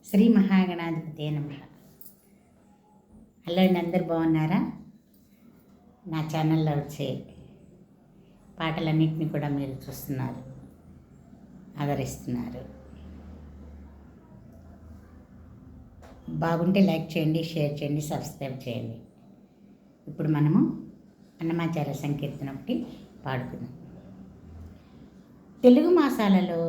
శ్రీ మహాగణాధిపతి నమః. హలో అండి, అందరు బాగున్నారా? నా ఛానల్లో వచ్చే పాటలన్నింటినీ కూడా మీరు చూస్తున్నారు, ఆదరిస్తున్నారు. బాగుంటే లైక్ చేయండి, షేర్ చేయండి, సబ్స్క్రైబ్ చేయండి. ఇప్పుడు మనము అన్నమాచార్య సంకీర్తన ఒకటి పాడుకుందాం. తెలుగు మాసాలలో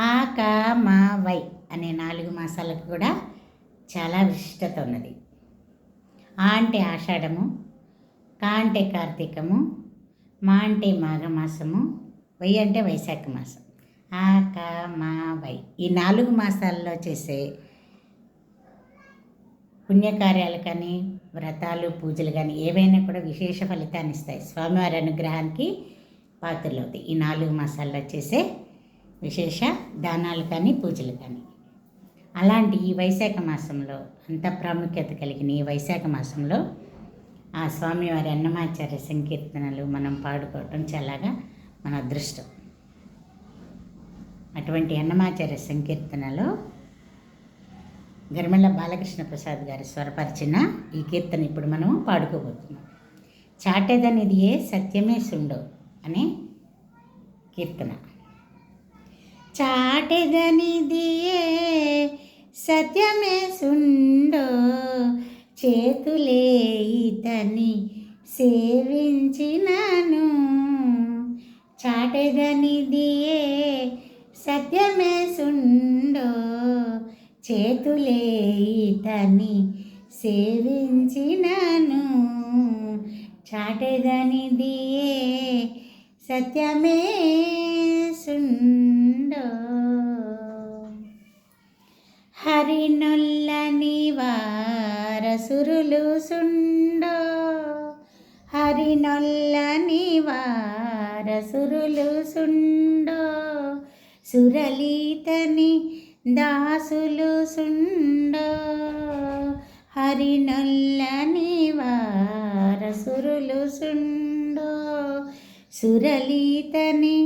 ఆ, క, మ, వై అనే 4 మాసాలకు కూడా చాలా విశిష్టత ఉన్నది. ఆ అంటే ఆషాఢము, కా అంటే కార్తీకము, మా అంటే మాఘమాసము, వై అంటే వైశాఖ మాసం. ఆ, క, మ, వై ఈ 4 మాసాల్లో చేసే పుణ్యకార్యాలు కానీ, వ్రతాలు, పూజలు కానీ ఏవైనా కూడా విశేష ఫలితాన్ని ఇస్తాయి. స్వామివారి అనుగ్రహానికి పాత్రలవుతాయి ఈ 4 మాసాల్లో చేసే విశేష దానాలు కానీ, పూజలు కానీ. అలాంటి ఈ వైశాఖ మాసంలో అంత ప్రాముఖ్యత కలిగిన ఈ వైశాఖ మాసంలో ఆ స్వామివారి అన్నమాచార్య సంకీర్తనలు మనం పాడుకోవటం చాలాగా మన అదృష్టం. అటువంటి అన్నమాచార్య సంకీర్తనలో గరిమెళ్ళ బాలకృష్ణ ప్రసాద్ గారు స్వరపరిచిన ఈ కీర్తన ఇప్పుడు మనం పాడుకోబోతున్నాం. చాటెదనిది ఏ సత్యమే సుండో అనే కీర్తన. చాటెదనిది ఏ సత్యమే సుండో, చేతులే ఇతని సేవించినను. చాటెదనిది ఏ సత్యమే సుండో, చేతులే ఇతని సేవించినను. చాటెదనిది ఏ సత్యమే సుండో, హరినొల్లని వారసురులు సుండో, హరినొల్లని వారసురులు సుండో, సురలీతని దాసులు సుండో, హరినొల్లని వారసురులు సుండో, సురలీతని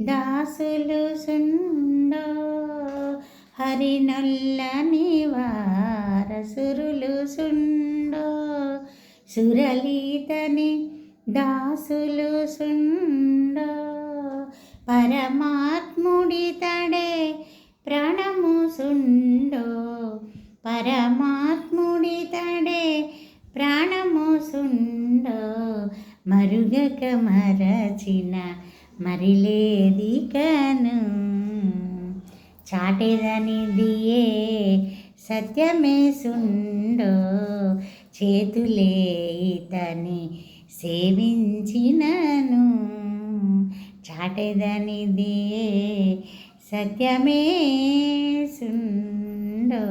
దాసులు సుండో, హరినొల్లని వారసురులు సుండో, సురలీతని దాసులు సుండో, పరమాత్ముడితడే ప్రాణము సుండో, పరమాత్ముడితడే ప్రాణము సుండో, మరుగక మరచిన మరిలేది కను. చాటెదనిది ఏ సత్యమే సుండో, చేతులే ఇతని సేవించినను. చాటెదనిది ఏ సత్యమే సుండో,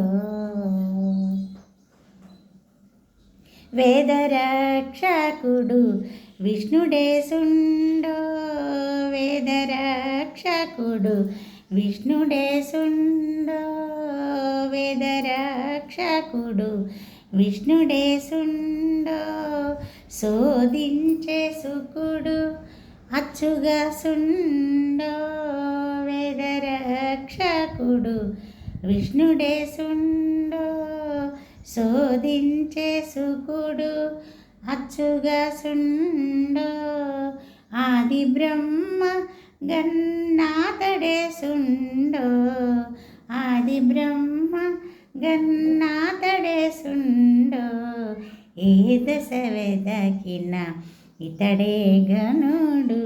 వేదరక్షకుడు విష్ణుడే సుండో, వేదరక్షకుడు విష్ణుడే సుండో, వేదరక్షకుడు విష్ణుడే సుండో, శోధించే సుకుడు అచ్చుగా సుండో, వేదరక్షకుడు విష్ణుడే సుండో, శోధించే సుకుడు అచ్చుగా సుండో, ఆది బ్రహ్మ గన్నాతడే సుండో, ఆది బ్రహ్మ గన్నాతడే సుండో, ఏ దశ వెదకిన ఇతడే గనుడు.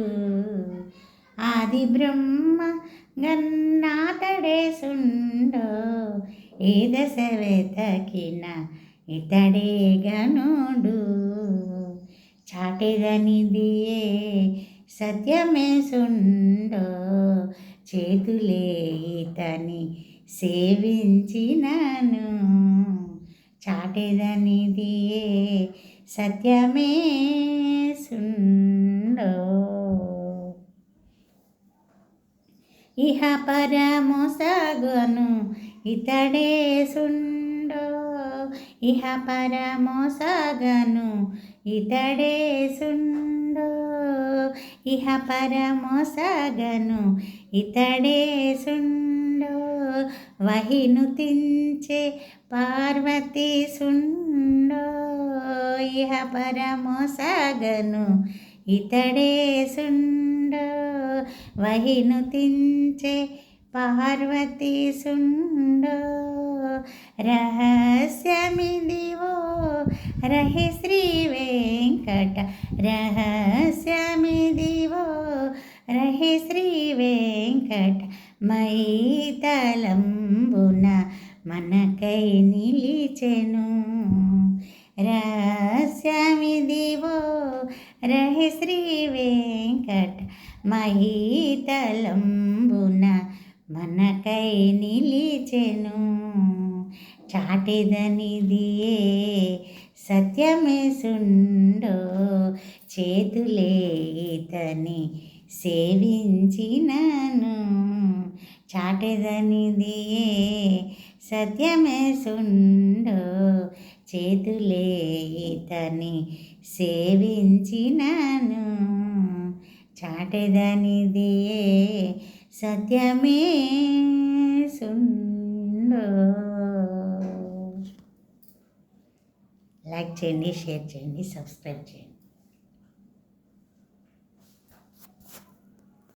ఆది బ్రహ్మ గన్నాతడే సుండో, ఏ దశ వెదకిన ఇతడే గనుడు. చాటెదనిది ఏ సత్యమే సుండో, చేతులే ఇతని సేవించినను. చాటెదనిది ఏ సత్యమే సుండో, ఇహ పరము సగును ఇతడే సుండో, ఇహ పరము సగను ఇతడే సుండో, ఇహ పరము సగను ఇతడే సుండో, వహినుతించే పార్వతీ సుండో ఇహ పరమోసగను ఇతడే సుండో వహినుతించే పార్వతీ సుండో రహస్యమిదివో రహి శ్రీ వెంకట రహస్యమిదివో రహి శ్రీ వెంకట మైతలంబున మనకై నిలిచెను రహస్యమిదివో రహి శ్రీ వెంకట మహితలంబున మనకై నిలిచెను చాటెదనిదియే సత్యమే సుండో చేతులే ఇతని సేవించినను చాటెదనిదియే సత్యమే సుండో చేతులే ఇతని సేవించినను చాటెదనిదియే సత్యమే సుండో. లైక్ చేయండి, షేర్ చేయండి, సబ్స్క్రైబ్ చేయండి.